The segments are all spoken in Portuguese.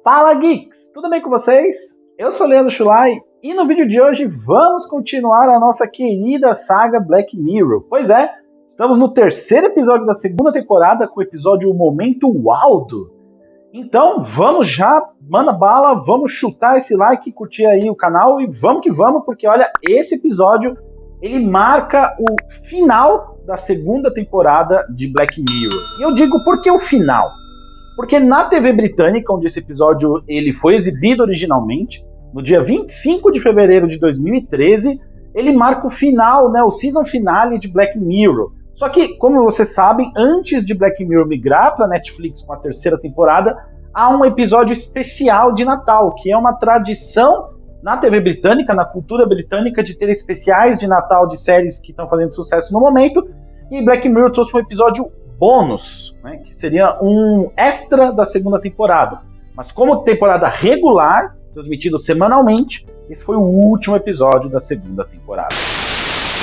Fala Geeks, tudo bem com vocês? Eu sou Leandro Chulai e no vídeo de hoje vamos continuar a nossa querida saga Black Mirror. Pois é, estamos no terceiro episódio da segunda temporada com o episódio Momento Waldo. Então vamos já, manda bala, vamos chutar esse like, curtir aí o canal e vamos que vamos, porque olha, esse episódio ele marca o final da segunda temporada de Black Mirror. E eu digo por que o final? Porque na TV britânica, onde esse episódio ele foi exibido originalmente, no dia 25 de fevereiro de 2013, ele marca o final, né, o season finale de Black Mirror. Só que, como vocês sabem, antes de Black Mirror migrar para Netflix com a terceira temporada, há um episódio especial de Natal, que é uma tradição na TV britânica, na cultura britânica, de ter especiais de Natal de séries que estão fazendo sucesso no momento, e Black Mirror trouxe um episódio bônus, né, que seria um extra da segunda temporada. Mas como temporada regular, transmitido semanalmente, esse foi o último episódio da segunda temporada.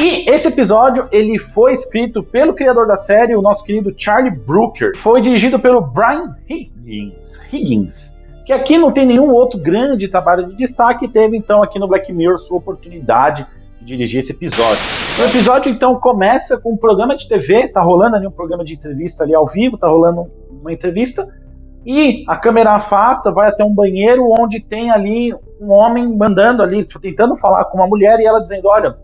E esse episódio ele foi escrito pelo criador da série, o nosso querido Charlie Brooker. Foi dirigido pelo Brian Higgins, que aqui não tem nenhum outro grande trabalho de destaque, teve então aqui no Black Mirror sua oportunidade de dirigir esse episódio. O episódio então começa com um programa de TV, tá rolando ali um programa de entrevista ali ao vivo, tá rolando uma entrevista, e a câmera afasta, vai até um banheiro onde tem ali um homem mandando ali, tentando falar com uma mulher, e ela dizendo, olha,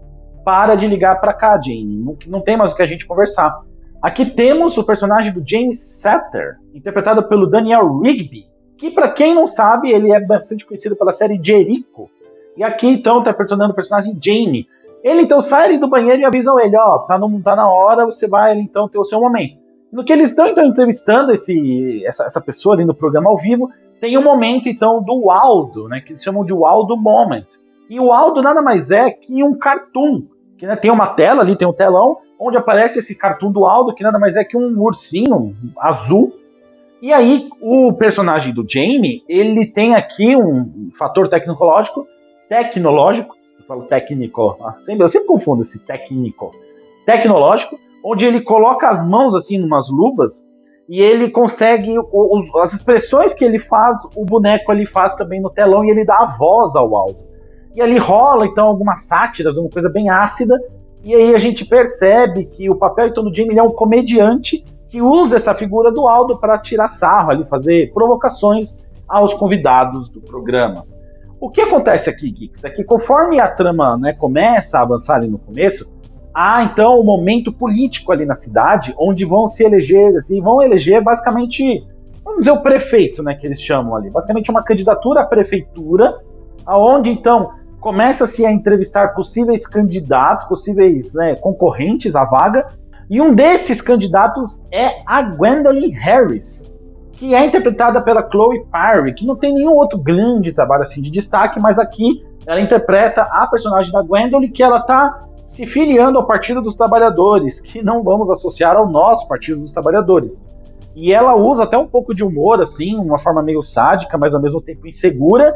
para de ligar pra cá, Jane, não tem mais o que a gente conversar. Aqui temos o personagem do James Satter, interpretado pelo Daniel Rigby, que pra quem não sabe, ele é bastante conhecido pela série Jericho, e aqui então tá interpretando o personagem Jane. Ele então sai ali do banheiro e avisam ele, ó, tá na hora, você vai ali, então ter o seu momento. No que eles estão então entrevistando essa pessoa ali no programa ao vivo, tem um momento então do Waldo, né, que eles chamam de Waldo Moment. E o Waldo nada mais é que um cartoon, que né, tem uma tela ali, tem um telão, onde aparece esse cartoon do Waldo, que nada mais é que um ursinho azul. E aí o personagem do Jamie, ele tem aqui um fator tecnológico, eu falo técnico, eu sempre confundo esse tecnológico, onde ele coloca as mãos assim numas luvas e ele consegue, as expressões que ele faz, o boneco ele faz também no telão e ele dá a voz ao Waldo. E ali rola então algumas sátiras, uma coisa bem ácida, e aí a gente percebe que o papel então, do Jamie é um comediante que usa essa figura do Waldo para tirar sarro, ali, fazer provocações aos convidados do programa. O que acontece aqui, Geeks, é que conforme a trama, né, começa a avançar ali no começo, há então um momento político ali na cidade, onde vão se eleger, assim, vão eleger basicamente, vamos dizer, o prefeito, né, que eles chamam ali, basicamente uma candidatura à prefeitura, aonde então começa-se a entrevistar possíveis candidatos, possíveis, né, concorrentes à vaga, e um desses candidatos é a Gwendolyn Harris, que é interpretada pela Chloe Parry, que não tem nenhum outro grande trabalho assim de destaque, mas aqui ela interpreta a personagem da Gwendolyn, que ela está se filiando ao Partido dos Trabalhadores, que não vamos associar ao nosso Partido dos Trabalhadores. E ela usa até um pouco de humor, assim, uma forma meio sádica, mas ao mesmo tempo insegura,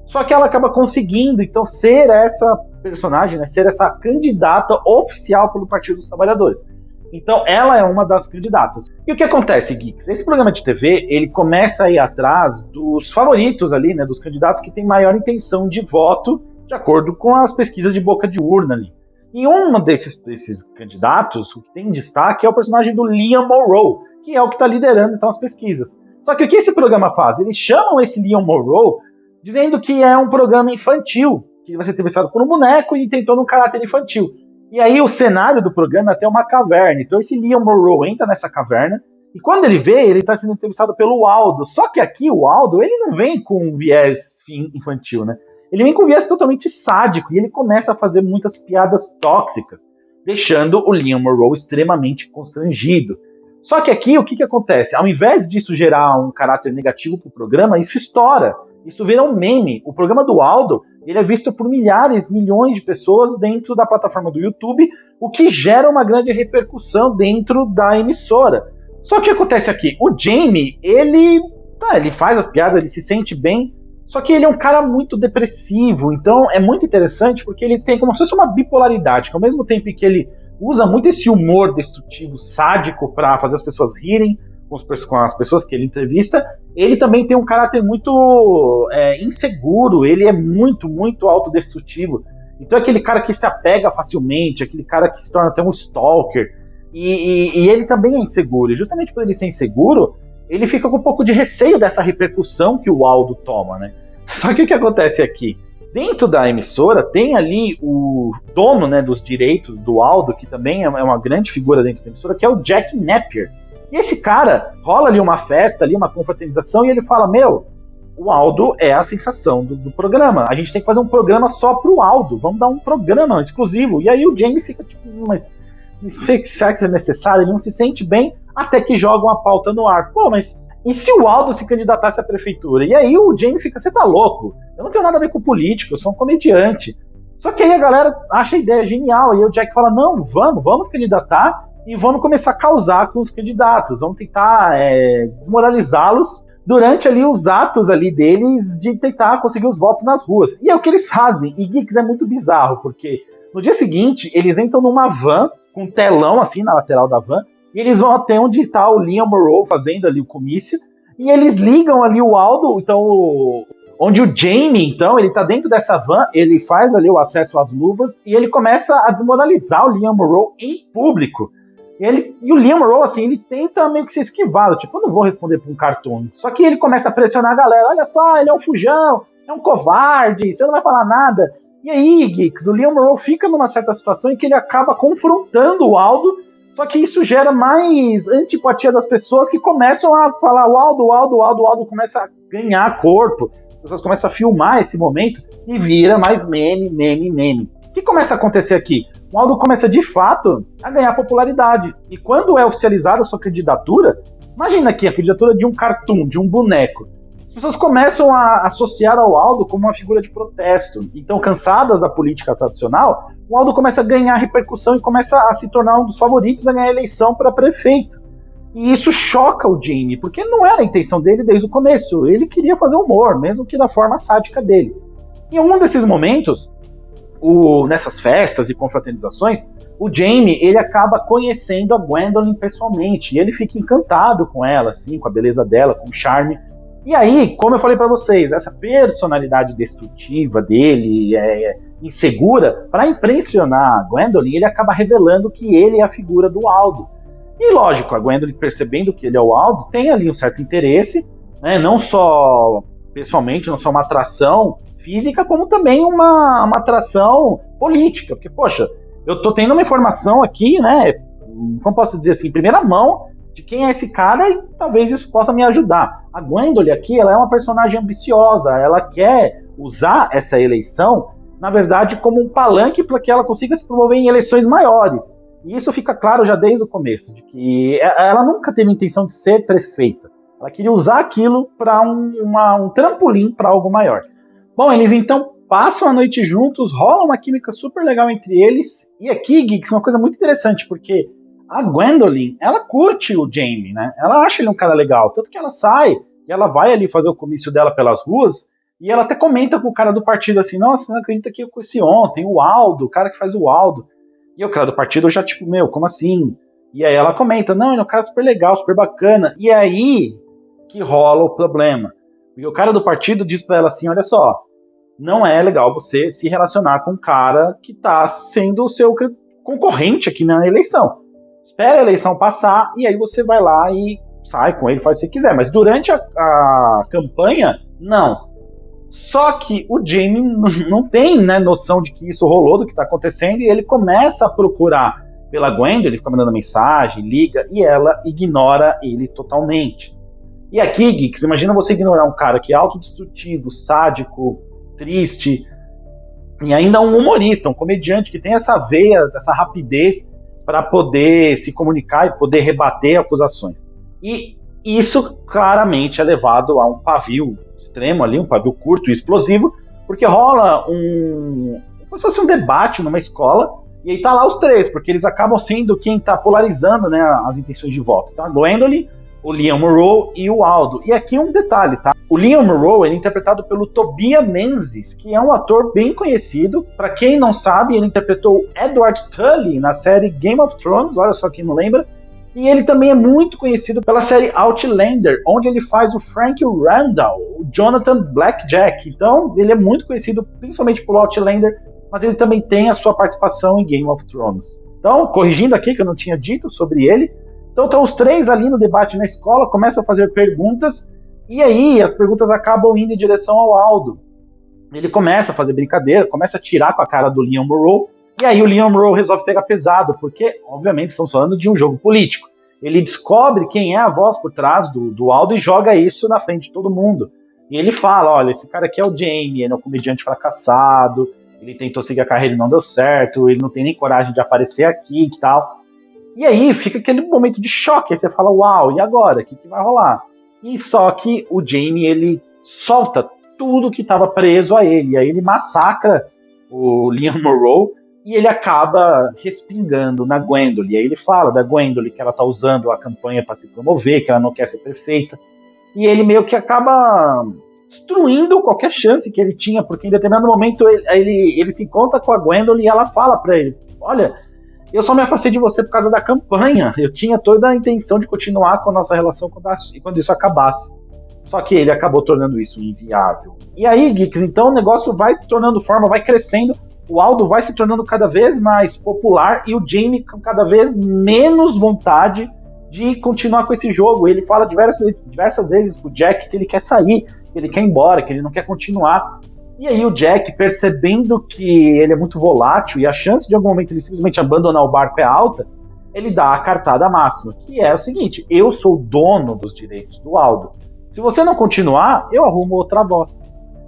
só que ela acaba conseguindo, então, ser essa personagem, né, ser essa candidata oficial pelo Partido dos Trabalhadores. Então, ela é uma das candidatas. E o que acontece, Geeks? Esse programa de TV, ele começa a ir atrás dos favoritos ali, né, dos candidatos que têm maior intenção de voto, de acordo com as pesquisas de boca de urna ali. E um desses candidatos, o que tem em destaque, é o personagem do Liam Monroe, que é o que está liderando então as pesquisas. Só que o que esse programa faz? Eles chamam esse Liam Monroe dizendo que é um programa infantil, que vai ser entrevistado por um boneco e tentou num caráter infantil. E aí o cenário do programa é até uma caverna. Então esse Liam Monroe entra nessa caverna e quando ele vê, ele está sendo entrevistado pelo Waldo. Só que aqui o Waldo, ele não vem com um viés infantil, né? Ele vem com um viés totalmente sádico e ele começa a fazer muitas piadas tóxicas, deixando o Liam Monroe extremamente constrangido. Só que aqui o que acontece? Ao invés disso gerar um caráter negativo para o programa, isso estoura. Isso vira um meme. O programa do Waldo, ele é visto por milhares, milhões de pessoas dentro da plataforma do YouTube, o que gera uma grande repercussão dentro da emissora. Só que o que acontece aqui? O Jamie, ele faz as piadas, ele se sente bem, só que ele é um cara muito depressivo, então é muito interessante porque ele tem como se fosse uma bipolaridade, que ao mesmo tempo que ele usa muito esse humor destrutivo, sádico, para fazer as pessoas rirem, com as pessoas que ele entrevista, ele também tem um caráter muito inseguro, ele é muito, muito autodestrutivo. Então é aquele cara que se apega facilmente, aquele cara que se torna até um stalker, e ele também é inseguro, e justamente por ele ser inseguro, ele fica com um pouco de receio dessa repercussão que o Aldo toma, né? Só que o que acontece aqui? Dentro da emissora tem ali o dono, né, dos direitos do Aldo, que também é uma grande figura dentro da emissora, que é o Jack Napier. E esse cara, rola ali uma festa, ali uma confraternização, e ele fala, o Aldo é a sensação do programa, a gente tem que fazer um programa só pro Aldo, vamos dar um programa exclusivo. E aí o Jamie fica tipo, mas não sei se é necessário, ele não se sente bem, até que jogam a pauta no ar. Pô, mas e se o Aldo se candidatasse à prefeitura? E aí o Jamie fica, você tá louco? Eu não tenho nada a ver com político, eu sou um comediante. Só que aí a galera acha a ideia genial, e aí o Jack fala, não, vamos candidatar e vamos começar a causar com os candidatos, vamos tentar desmoralizá-los durante ali os atos ali deles de tentar conseguir os votos nas ruas. E é o que eles fazem, e Geeks é muito bizarro, porque no dia seguinte eles entram numa van, com um telão assim na lateral da van, e eles vão até onde está o Liam Monroe fazendo ali o comício, e eles ligam ali o Aldo, então, onde o Jamie, então, ele tá dentro dessa van, ele faz ali o acesso às luvas, e ele começa a desmoralizar o Liam Monroe em público. E o Liam Monroe, assim, ele tenta meio que se esquivar, tipo, eu não vou responder pra um cartoon. Só que ele começa a pressionar a galera, olha só, ele é um fujão, é um covarde, você não vai falar nada. E aí, Geeks, o Liam Monroe fica numa certa situação em que ele acaba confrontando o Aldo, só que isso gera mais antipatia das pessoas que começam a falar o Aldo começa a ganhar corpo, as pessoas começam a filmar esse momento e vira mais meme. O que começa a acontecer aqui? O Aldo começa de fato a ganhar popularidade, e quando é oficializada a sua candidatura, imagina aqui a candidatura de um cartoon, de um boneco. As pessoas começam a associar ao Aldo como uma figura de protesto. Então, cansadas da política tradicional, o Aldo começa a ganhar repercussão e começa a se tornar um dos favoritos a ganhar a eleição para prefeito. E isso choca o Jamie, porque não era a intenção dele desde o começo. Ele queria fazer humor, mesmo que da forma sádica dele. Em um desses momentos, nessas festas e confraternizações, o Jamie ele acaba conhecendo a Gwendolyn pessoalmente. E ele fica encantado com ela, assim, com a beleza dela, com o charme. E aí, como eu falei pra vocês, essa personalidade destrutiva dele, insegura, para impressionar a Gwendolyn, ele acaba revelando que ele é a figura do Aldo. E lógico, a Gwendolyn, percebendo que ele é o Aldo, tem ali um certo interesse, né, não só pessoalmente, não só uma atração física, como também uma atração política. Porque, poxa, eu tô tendo uma informação aqui, né, como posso dizer assim, em primeira mão, de quem é esse cara, e talvez isso possa me ajudar. A Gwendolyn aqui, ela é uma personagem ambiciosa, ela quer usar essa eleição, na verdade, como um palanque para que ela consiga se promover em eleições maiores. E isso fica claro já desde o começo, de que ela nunca teve intenção de ser prefeita. Ela queria usar aquilo para um trampolim para algo maior. Bom, eles então passam a noite juntos, rola uma química super legal entre eles, e aqui, Geeks, uma coisa muito interessante, porque a Gwendolyn, ela curte o Jamie, né? Ela acha ele um cara legal, tanto que ela sai e ela vai ali fazer o comício dela pelas ruas e ela até comenta com o cara do partido assim, nossa, você não acredita que eu conheci ontem o Aldo, o cara que faz o Aldo. E o cara do partido já tipo, como assim? E aí ela comenta, não, ele é um cara super legal, super bacana. E aí que rola o problema. Porque o cara do partido diz pra ela assim, olha só, não é legal você se relacionar com um cara que tá sendo o seu concorrente aqui na eleição. Espera a eleição passar e aí você vai lá e sai com ele, faz o que você quiser. Mas durante a campanha, não. Só que o Jamie não tem, né, noção de que isso rolou, do que está acontecendo, e ele começa a procurar pela Gwendolyn, ele fica mandando mensagem, liga, e ela ignora ele totalmente. E aqui, Geeks, imagina você ignorar um cara que é autodestrutivo, sádico, triste, e ainda um humorista, um comediante que tem essa veia, essa rapidez para poder se comunicar e poder rebater acusações. E isso claramente é levado a um pavio extremo ali, um pavio curto e explosivo, porque rola como se fosse um debate numa escola, e aí tá lá os três, porque eles acabam sendo quem tá polarizando, né, as intenções de voto. Então a Gwendolyn, o Liam Monroe e o Aldo. E aqui um detalhe, tá? O Liam Monroe, ele é interpretado pelo Tobias Menzies, que é um ator bem conhecido. Para quem não sabe, ele interpretou Edward Tully na série Game of Thrones, olha só quem não lembra. E ele também é muito conhecido pela série Outlander, onde ele faz o Frank Randall, o Jonathan Blackjack. Então, ele é muito conhecido principalmente pelo Outlander, mas ele também tem a sua participação em Game of Thrones. Então, corrigindo aqui, que eu não tinha dito sobre ele. Então, estão os três ali no debate na escola, começam a fazer perguntas, e aí as perguntas acabam indo em direção ao Aldo. Ele começa a fazer brincadeira, começa a tirar com a cara do Liam Monroe, e aí o Liam Monroe resolve pegar pesado, porque, obviamente, estamos falando de um jogo político. Ele descobre quem é a voz por trás do Aldo e joga isso na frente de todo mundo. E ele fala, olha, esse cara aqui é o Jamie, ele é um comediante fracassado, ele tentou seguir a carreira e não deu certo, ele não tem nem coragem de aparecer aqui e tal. E aí fica aquele momento de choque, aí você fala, uau, e agora? O que vai rolar? E só que o Jamie, ele solta tudo que estava preso a ele, e aí ele massacra o Liam Monroe, e ele acaba respingando na Gwendolyn. E aí ele fala da Gwendolyn, que ela tá usando a campanha para se promover, que ela não quer ser perfeita. E ele meio que acaba destruindo qualquer chance que ele tinha, porque em determinado momento ele se encontra com a Gwendolyn e ela fala para ele, olha, eu só me afastei de você por causa da campanha, eu tinha toda a intenção de continuar com a nossa relação quando isso acabasse. Só que ele acabou tornando isso inviável. E aí, Geeks, então o negócio vai tornando forma, vai crescendo, o Aldo vai se tornando cada vez mais popular e o Jamie com cada vez menos vontade de continuar com esse jogo. Ele fala diversas vezes pro Jack que ele quer sair, que ele quer ir embora, que ele não quer continuar. E aí o Jack, percebendo que ele é muito volátil e a chance de algum momento ele simplesmente abandonar o barco é alta, ele dá a cartada máxima, que é o seguinte, eu sou o dono dos direitos do Aldo. Se você não continuar, eu arrumo outra voz.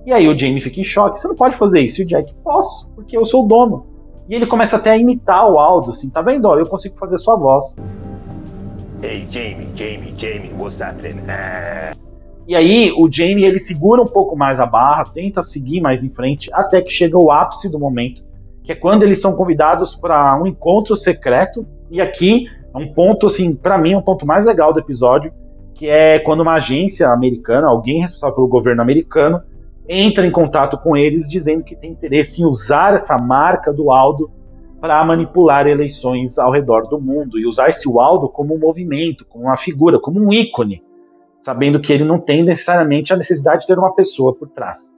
E aí o Jamie fica em choque. Você não pode fazer isso. E o Jack, posso, porque eu sou o dono. E ele começa até a imitar o Aldo, assim, tá vendo? Eu consigo fazer sua voz. Hey, Jamie, what's happening? E aí o Jamie, ele segura um pouco mais a barra, tenta seguir mais em frente, até que chega o ápice do momento, que é quando eles são convidados para um encontro secreto. E aqui é um ponto, assim, para mim, é um ponto mais legal do episódio, que é quando uma agência americana, alguém responsável pelo governo americano, entra em contato com eles dizendo que tem interesse em usar essa marca do Aldo para manipular eleições ao redor do mundo e usar esse Aldo como um movimento, como uma figura, como um ícone, sabendo que ele não tem necessariamente a necessidade de ter uma pessoa por trás.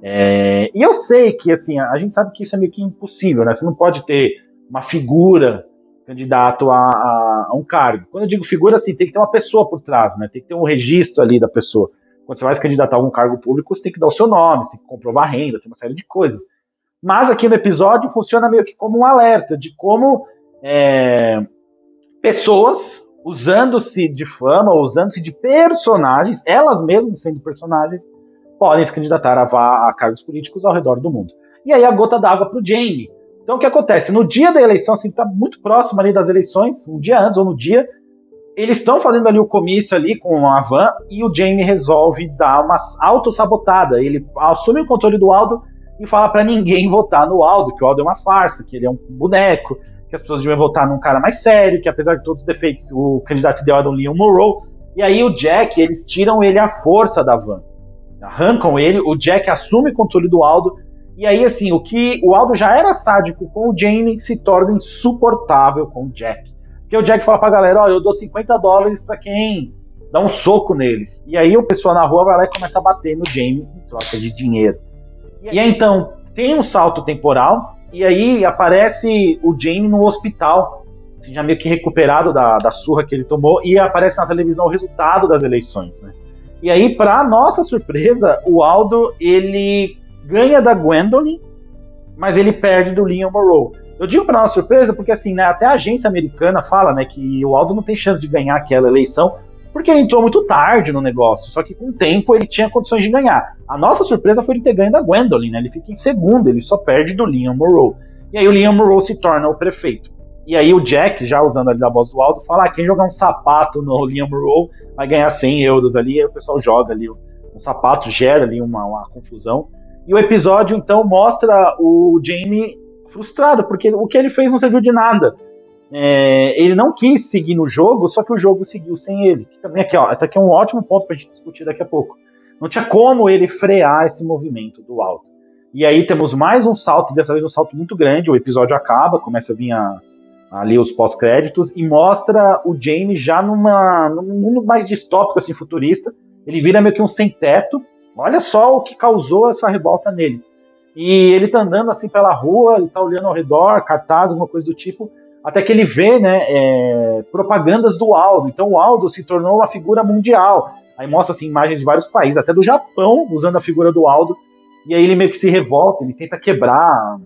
E eu sei que, assim, a gente sabe que isso é meio que impossível, né? Você não pode ter uma figura candidato a um cargo. Quando eu digo figura, assim, tem que ter uma pessoa por trás, né? Tem que ter um registro ali da pessoa. Quando você vai se candidatar a algum cargo público, você tem que dar o seu nome, você tem que comprovar renda, tem uma série de coisas. Mas aqui no episódio funciona meio que como um alerta de como pessoas usando-se de fama, usando-se de personagens, elas mesmas sendo personagens, podem se candidatar a cargos políticos ao redor do mundo. E aí a gota d'água para o Jamie. Então o que acontece? No dia da eleição, assim, está muito próximo ali das eleições, um dia antes ou no dia, eles estão fazendo ali o comício ali com a van e o Jamie resolve dar uma autossabotada. Ele assume o controle do Aldo e fala para ninguém votar no Aldo, que o Aldo é uma farsa, que ele é um boneco, que as pessoas deviam votar num cara mais sério, que apesar de todos os defeitos, o candidato ideal era o Liam Monroe. E aí o Jack, eles tiram ele à força da van. Arrancam ele, o Jack assume o controle do Aldo, e aí assim, o que o Aldo já era sádico com o Jamie se torna insuportável com o Jack. Porque o Jack fala pra galera, eu dou $50 pra quem dá um soco nele. E aí o pessoal na rua vai lá e começa a bater no Jamie em troca de dinheiro. E aí então, tem um salto temporal, e aí aparece o Jamie no hospital, assim, já meio que recuperado da surra que ele tomou, e aparece na televisão o resultado das eleições, né? E aí, pra nossa surpresa, o Aldo, ele ganha da Gwendolyn, mas ele perde do Liam Monroe. Eu digo pra nossa surpresa porque, assim, né, até a agência americana fala, né, que o Aldo não tem chance de ganhar aquela eleição porque ele entrou muito tarde no negócio, só que com o tempo ele tinha condições de ganhar. A nossa surpresa foi ele ter ganho da Gwendolyn, né, ele fica em segundo, ele só perde do Liam Monroe. E aí o Liam Monroe se torna o prefeito. E aí o Jack, já usando ali a voz do Aldo, fala, quem jogar um sapato no Liam Monroe vai ganhar 100 euros ali, e aí o pessoal joga ali um sapato, gera ali uma confusão. E o episódio, então, mostra o Jamie frustrado, porque o que ele fez não serviu de nada. Ele não quis seguir no jogo, só que o jogo seguiu sem ele. Também aqui, ó, aqui é um ótimo ponto pra gente discutir daqui a pouco. Não tinha como ele frear esse movimento do Aldo. E aí temos mais um salto, dessa vez um salto muito grande, o episódio acaba, começa a vir ali os pós-créditos, e mostra o Jamie já num mundo mais distópico, assim, futurista. Ele vira meio que um sem-teto. Olha só o que causou essa revolta nele. E ele tá andando assim pela rua, ele tá olhando ao redor, cartaz, alguma coisa do tipo, até que ele vê, né, propagandas do Aldo. Então o Aldo se tornou uma figura mundial. Aí mostra assim, imagens de vários países, até do Japão, usando a figura do Aldo. E aí ele meio que se revolta, ele tenta quebrar,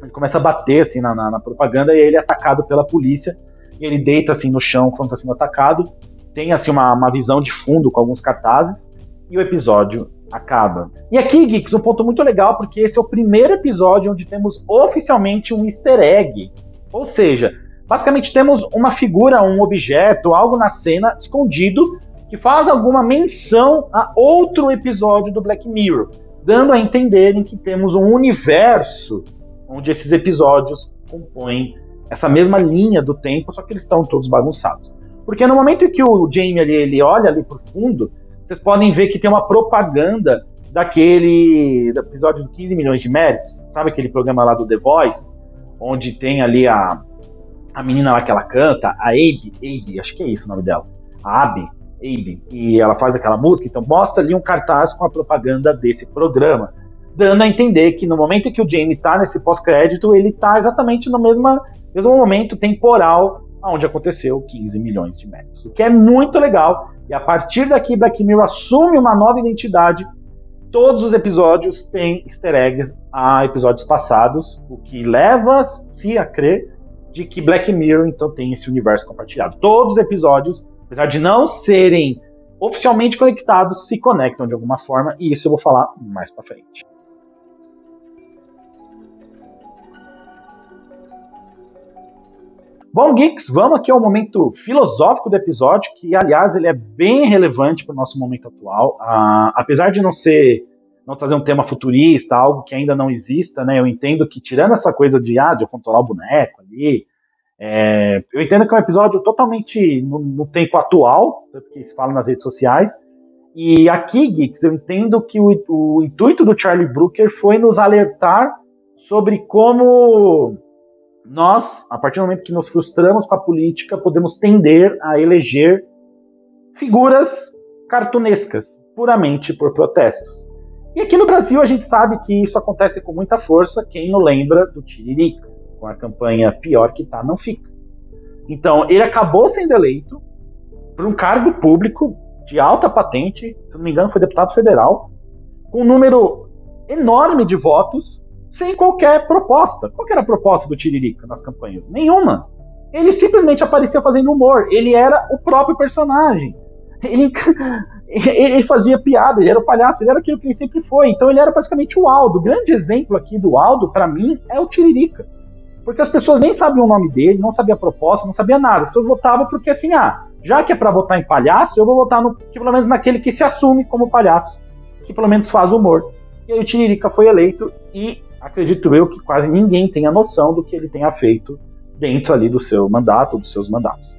ele começa a bater assim, na propaganda, e aí ele é atacado pela polícia. E ele deita assim no chão quando está sendo atacado. Tem assim uma visão de fundo com alguns cartazes. E o episódio acaba. E aqui, Geeks, um ponto muito legal, porque esse é o primeiro episódio onde temos oficialmente um easter egg. Ou seja, basicamente temos uma figura, um objeto, algo na cena escondido que faz alguma menção a outro episódio do Black Mirror, dando a entenderem que temos um universo onde esses episódios compõem essa mesma linha do tempo, só que eles estão todos bagunçados. Porque no momento em que o Jamie ali, ele olha ali pro fundo, vocês podem ver que tem uma propaganda daquele episódio dos 15 milhões de méritos, sabe aquele programa lá do The Voice, onde tem ali a menina lá que ela canta, a Abe, acho que é isso o nome dela, a Abe, e ela faz aquela música, então mostra ali um cartaz com a propaganda desse programa, dando a entender que no momento em que o Jamie tá nesse pós-crédito, ele tá exatamente no mesmo momento temporal onde aconteceu 15 milhões de méritos, o que é muito legal. E a partir daqui, Black Mirror assume uma nova identidade. Todos os episódios têm easter eggs a episódios passados, o que leva-se a crer de que Black Mirror então tem esse universo compartilhado. Todos os episódios, apesar de não serem oficialmente conectados, se conectam de alguma forma, e isso eu vou falar mais pra frente. Bom, Geeks, vamos aqui ao momento filosófico do episódio, que, aliás, ele é bem relevante para o nosso momento atual. Apesar de não trazer um tema futurista, algo que ainda não exista, né? Eu entendo que, tirando essa coisa de eu controlar o boneco ali, eu entendo que é um episódio totalmente no tempo atual, tanto que se fala nas redes sociais. E aqui, Geeks, eu entendo que o intuito do Charlie Brooker foi nos alertar sobre como nós, a partir do momento que nos frustramos com a política, podemos tender a eleger figuras cartunescas, puramente por protestos. E aqui no Brasil a gente sabe que isso acontece com muita força, quem não lembra do Tiririca, com a campanha Pior que Tá, Não Fica. Então, ele acabou sendo eleito por um cargo público de alta patente, se não me engano foi deputado federal, com um número enorme de votos, sem qualquer proposta. Qual que era a proposta do Tiririca nas campanhas? Nenhuma. Ele simplesmente aparecia fazendo humor. Ele era o próprio personagem. Ele fazia piada, ele era o palhaço, ele era aquilo que ele sempre foi. Então ele era praticamente o Aldo. O grande exemplo aqui do Aldo, pra mim, é o Tiririca. Porque as pessoas nem sabiam o nome dele, não sabiam a proposta, não sabiam nada. As pessoas votavam porque assim, já que é pra votar em palhaço, eu vou votar pelo menos naquele que se assume como palhaço, que pelo menos faz humor. E aí o Tiririca foi eleito e acredito eu que quase ninguém tenha noção do que ele tenha feito dentro ali do seu mandato, dos seus mandatos.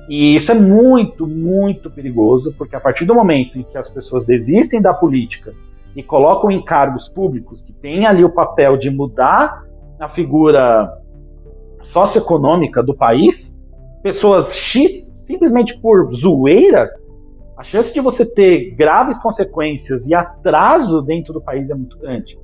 E isso é muito, muito perigoso, porque a partir do momento em que as pessoas desistem da política e colocam em cargos públicos que têm ali o papel de mudar a figura socioeconômica do país, pessoas X, simplesmente por zoeira, a chance de você ter graves consequências e atraso dentro do país é muito grande.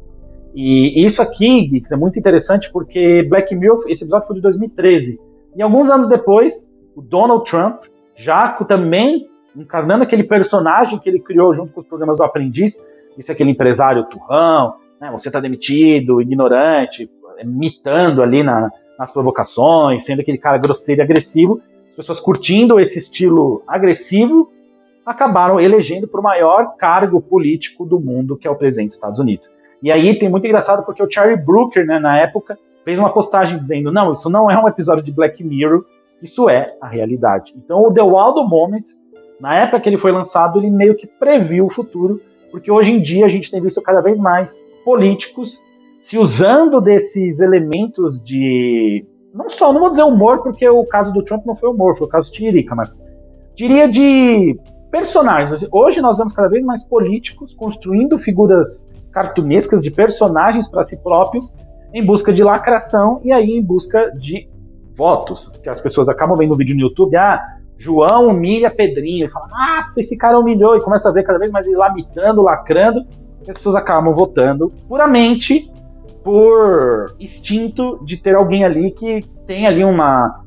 E isso aqui, Geeks, é muito interessante porque Black Mirror, esse episódio foi de 2013. E alguns anos depois, o Donald Trump, já também encarnando aquele personagem que ele criou junto com os programas do Aprendiz, esse é aquele empresário turrão, né, você tá demitido, ignorante, imitando ali nas provocações, sendo aquele cara grosseiro e agressivo. As pessoas curtindo esse estilo agressivo acabaram elegendo para o maior cargo político do mundo, que é o presidente dos Estados Unidos. E aí tem muito engraçado porque o Charlie Brooker, né, na época, fez uma postagem dizendo, não, isso não é um episódio de Black Mirror, isso é a realidade. Então o The Waldo Moment, na época que ele foi lançado, ele meio que previu o futuro, porque hoje em dia a gente tem visto cada vez mais políticos se usando desses elementos de... não vou dizer humor, porque o caso do Trump não foi humor, foi o caso do Tiririca, mas diria de personagens. Hoje nós vemos cada vez mais políticos construindo figuras cartunescas de personagens para si próprios em busca de lacração e aí em busca de votos, que as pessoas acabam vendo um vídeo no YouTube, João humilha Pedrinho, e fala, nossa, esse cara humilhou, e começa a ver cada vez mais ele lamitando, lacrando, e as pessoas acabam votando puramente por instinto de ter alguém ali que tem ali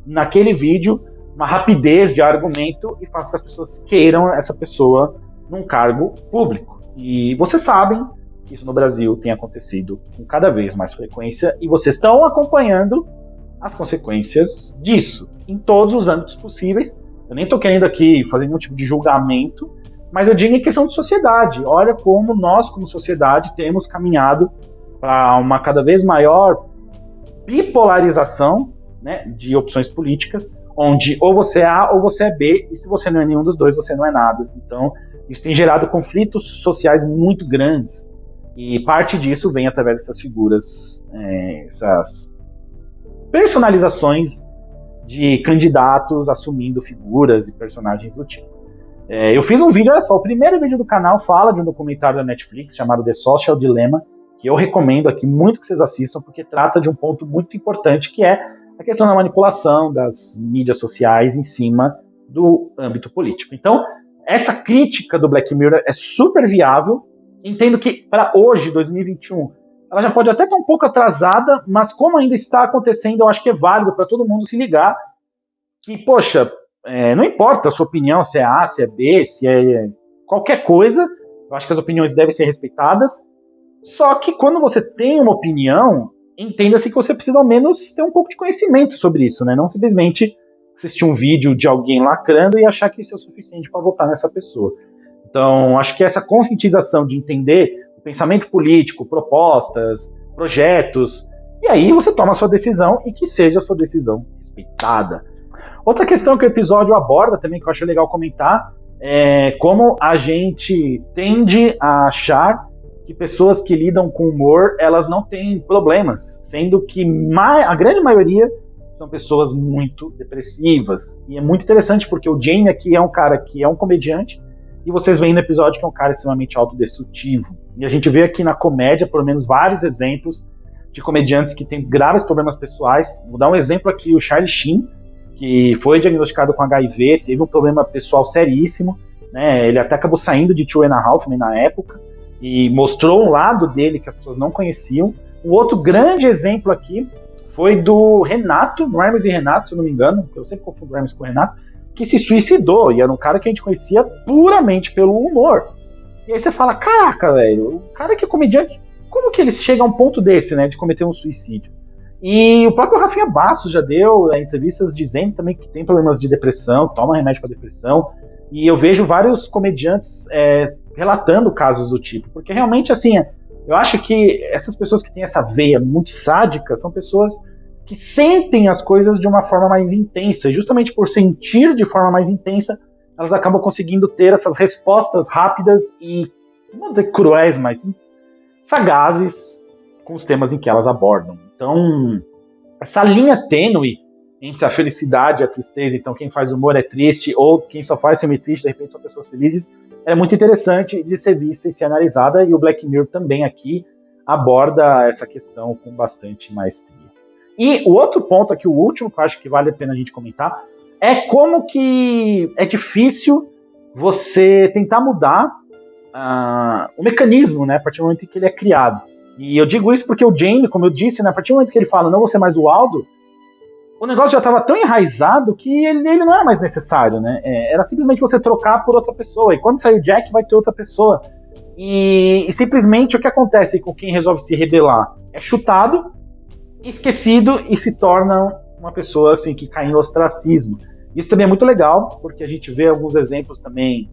naquele vídeo, uma rapidez de argumento e faz com que as pessoas queiram essa pessoa num cargo público. E vocês sabem que isso no Brasil tem acontecido com cada vez mais frequência e vocês estão acompanhando as consequências disso em todos os âmbitos possíveis. Eu nem estou querendo aqui fazer nenhum tipo de julgamento, mas eu digo em questão de sociedade. Olha como nós, como sociedade, temos caminhado para uma cada vez maior bipolarização, né, de opções políticas, onde ou você é A ou você é B, e se você não é nenhum dos dois, você não é nada. Então, isso tem gerado conflitos sociais muito grandes, e parte disso vem através dessas figuras, essas personalizações de candidatos assumindo figuras e personagens do tipo. Eu fiz um vídeo, olha só, o primeiro vídeo do canal fala de um documentário da Netflix chamado The Social Dilemma, que eu recomendo aqui muito que vocês assistam, porque trata de um ponto muito importante, que é a questão da manipulação das mídias sociais em cima do âmbito político. Então, essa crítica do Black Mirror é super viável. Entendo que, para hoje, 2021, ela já pode até estar um pouco atrasada, mas como ainda está acontecendo, eu acho que é válido para todo mundo se ligar que, poxa, não importa a sua opinião, se é A, se é B, se é qualquer coisa, eu acho que as opiniões devem ser respeitadas, só que quando você tem uma opinião, entenda-se que você precisa ao menos ter um pouco de conhecimento sobre isso, né? Não simplesmente assistir um vídeo de alguém lacrando e achar que isso é o suficiente para votar nessa pessoa. Então, acho que essa conscientização de entender o pensamento político, propostas, projetos, e aí você toma a sua decisão e que seja a sua decisão respeitada. Outra questão que o episódio aborda também, que eu acho legal comentar, é como a gente tende a achar que pessoas que lidam com humor, elas não têm problemas, sendo que a grande maioria são pessoas muito depressivas. E é muito interessante porque o Jamie aqui é um cara que é um comediante, e vocês veem no episódio que é um cara extremamente autodestrutivo. E a gente vê aqui na comédia, pelo menos, vários exemplos de comediantes que têm graves problemas pessoais. Vou dar um exemplo aqui, o Charlie Sheen, que foi diagnosticado com HIV, teve um problema pessoal seríssimo, né? Ele até acabou saindo de Two and a Half Men na época, e mostrou um lado dele que as pessoas não conheciam. Um outro grande exemplo aqui foi do Renato, do Hermes e Renato, se eu não me engano, eu sempre confundo o Hermes com o Renato, que se suicidou, e era um cara que a gente conhecia puramente pelo humor. E aí você fala, caraca, velho, o cara que é comediante, como que ele chega a um ponto desse, né, de cometer um suicídio? E o próprio Rafinha Bastos já deu entrevistas dizendo também que tem problemas de depressão, toma remédio para depressão, e eu vejo vários comediantes relatando casos do tipo, porque realmente, assim, eu acho que essas pessoas que têm essa veia muito sádica são pessoas que sentem as coisas de uma forma mais intensa, e justamente por sentir de forma mais intensa, elas acabam conseguindo ter essas respostas rápidas e, não vou dizer cruéis, mas sagazes com os temas em que elas abordam. Então, essa linha tênue entre a felicidade e a tristeza, então quem faz humor é triste, ou quem só faz filme triste, de repente são pessoas felizes, é muito interessante de ser vista e ser analisada, e o Black Mirror também aqui aborda essa questão com bastante maestria. E o outro ponto aqui, o último, que eu acho que vale a pena a gente comentar, é como que é difícil você tentar mudar o mecanismo, né, a partir do momento em que ele é criado. E eu digo isso porque o Jamie, como eu disse, né, a partir do momento que ele fala não vou ser mais o Aldo, o negócio já estava tão enraizado que ele não era mais necessário, né? Era simplesmente você trocar por outra pessoa. E quando sair o Jack, vai ter outra pessoa. E simplesmente o que acontece com quem resolve se rebelar é chutado, esquecido e se torna uma pessoa assim, que cai em ostracismo. Isso também é muito legal, porque a gente vê alguns exemplos também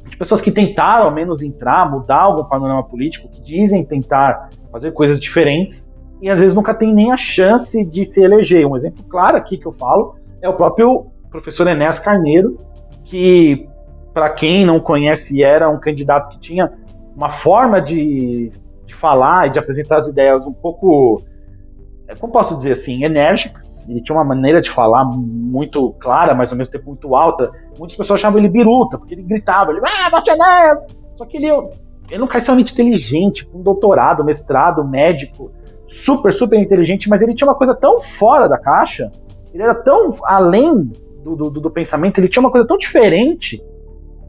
de pessoas que tentaram ao menos entrar, mudar algum panorama político, que dizem tentar fazer coisas diferentes, e às vezes nunca tem nem a chance de se eleger. Um exemplo claro aqui que eu falo é o próprio professor Enéas Carneiro, que, para quem não conhece, era um candidato que tinha uma forma de falar e de apresentar as ideias um pouco, como posso dizer assim, enérgicas. Ele tinha uma maneira de falar muito clara, mas ao mesmo tempo muito alta. Muitas pessoas achavam ele biruta, porque ele gritava, vote Enéas! Só que ele é um cara extremamente inteligente, com doutorado, mestrado, médico, super, super inteligente, mas ele tinha uma coisa tão fora da caixa, ele era tão além do pensamento, ele tinha uma coisa tão diferente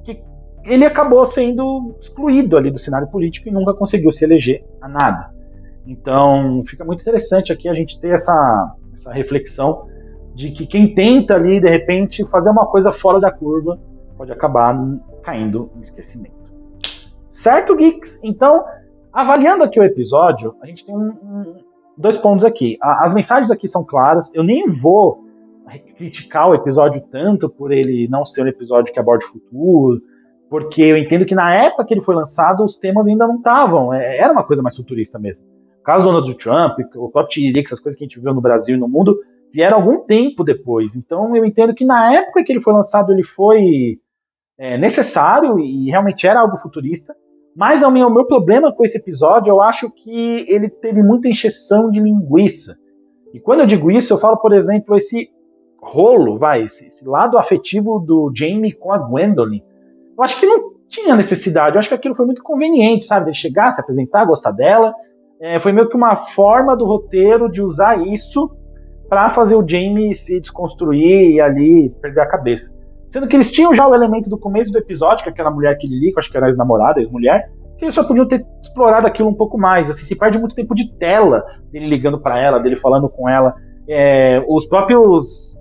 que ele acabou sendo excluído ali do cenário político e nunca conseguiu se eleger a nada. Então fica muito interessante aqui a gente ter essa reflexão de que quem tenta ali, de repente, fazer uma coisa fora da curva pode acabar caindo no esquecimento. Certo, geeks? Então, avaliando aqui o episódio, a gente tem dois pontos aqui. As mensagens aqui são claras, eu nem vou criticar o episódio tanto por ele não ser um episódio que aborda o futuro, porque eu entendo que na época que ele foi lançado, os temas ainda não estavam, era uma coisa mais futurista mesmo. O caso do Donald Trump, o próprio Tiririca, as coisas que a gente viu no Brasil e no mundo, vieram algum tempo depois. Então eu entendo que na época que ele foi lançado, ele foi necessário e realmente era algo futurista. Mas o meu problema com esse episódio, eu acho que ele teve muita encheção de linguiça. E quando eu digo isso, eu falo, por exemplo, esse rolo, esse lado afetivo do Jaime com a Gwendolyn. Eu acho que não tinha necessidade, eu acho que aquilo foi muito conveniente, sabe? Ele chegar, se apresentar, gostar dela. Foi meio que uma forma do roteiro de usar isso para fazer o Jaime se desconstruir e ali perder a cabeça. Sendo que eles tinham já o elemento do começo do episódio, que aquela mulher que ele liga, acho que era a ex-namorada, ex-mulher, que eles só podiam ter explorado aquilo um pouco mais. Assim, se perde muito tempo de tela dele ligando para ela, dele falando com ela. Os próprios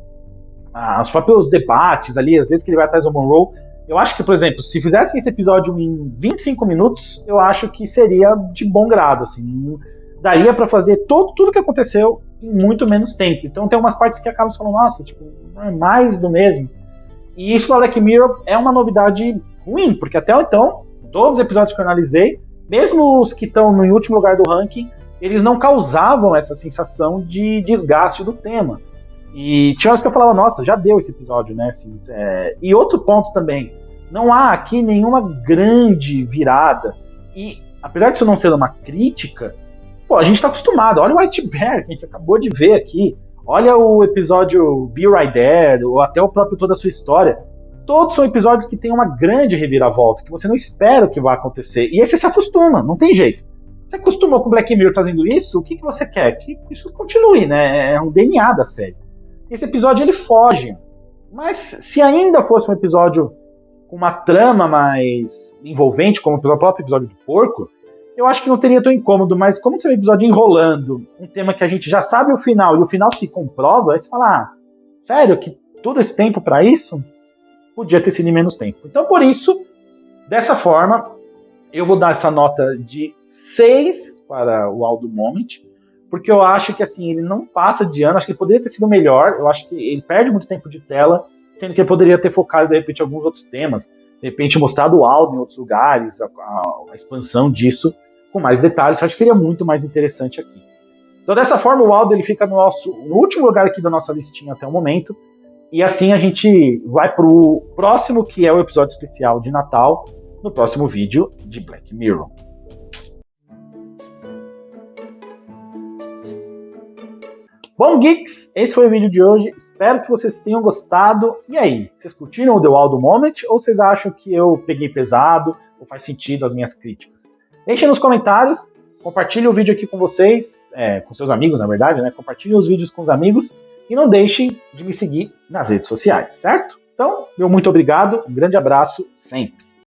debates ali, às vezes que ele vai atrás do Monroe. Eu acho que, por exemplo, se fizessem esse episódio em 25 minutos, eu acho que seria de bom grado, assim. Daria para fazer tudo que aconteceu em muito menos tempo. Então tem umas partes que acabam falando, nossa, tipo, é mais do mesmo. E isso para Black Mirror é uma novidade ruim, porque até então, todos os episódios que eu analisei, mesmo os que estão no último lugar do ranking, eles não causavam essa sensação de desgaste do tema. E tinha horas que eu falava, nossa, já deu esse episódio, né? Assim, E outro ponto também, não há aqui nenhuma grande virada. E apesar disso não ser uma crítica, a gente está acostumado. Olha o White Bear, que a gente acabou de ver aqui. Olha o episódio Be Right There, ou até o próprio Toda a Sua História. Todos são episódios que tem uma grande reviravolta, que você não espera o que vai acontecer. E aí você se acostuma, não tem jeito. Você acostumou com Black Mirror fazendo isso, o que você quer? Que isso continue, né? É um DNA da série. Esse episódio ele foge. Mas se ainda fosse um episódio com uma trama mais envolvente, como o próprio episódio do porco, eu acho que não teria tão incômodo, mas como esse é um episódio enrolando, um tema que a gente já sabe o final, e o final se comprova, aí você fala, sério, que todo esse tempo pra isso? Podia ter sido em menos tempo. Então, por isso, dessa forma, eu vou dar essa nota de 6 para o All the Moment, porque eu acho que assim, ele não passa de ano, acho que ele poderia ter sido melhor, eu acho que ele perde muito tempo de tela, sendo que ele poderia ter focado, de repente, em alguns outros temas, de repente mostrado o Aldo em outros lugares, a expansão disso, com mais detalhes, eu acho que seria muito mais interessante aqui. Então, dessa forma, o Aldo ele fica no último lugar aqui da nossa listinha até o momento, e assim a gente vai pro próximo, que é o episódio especial de Natal, no próximo vídeo de Black Mirror. Bom, geeks, esse foi o vídeo de hoje. Espero que vocês tenham gostado. E aí, vocês curtiram o The Waldo Moment ou vocês acham que eu peguei pesado ou faz sentido as minhas críticas? Deixem nos comentários, compartilhem o vídeo aqui com vocês, com seus amigos, na verdade, né? Compartilhem os vídeos com os amigos e não deixem de me seguir nas redes sociais, certo? Então, meu muito obrigado, um grande abraço sempre.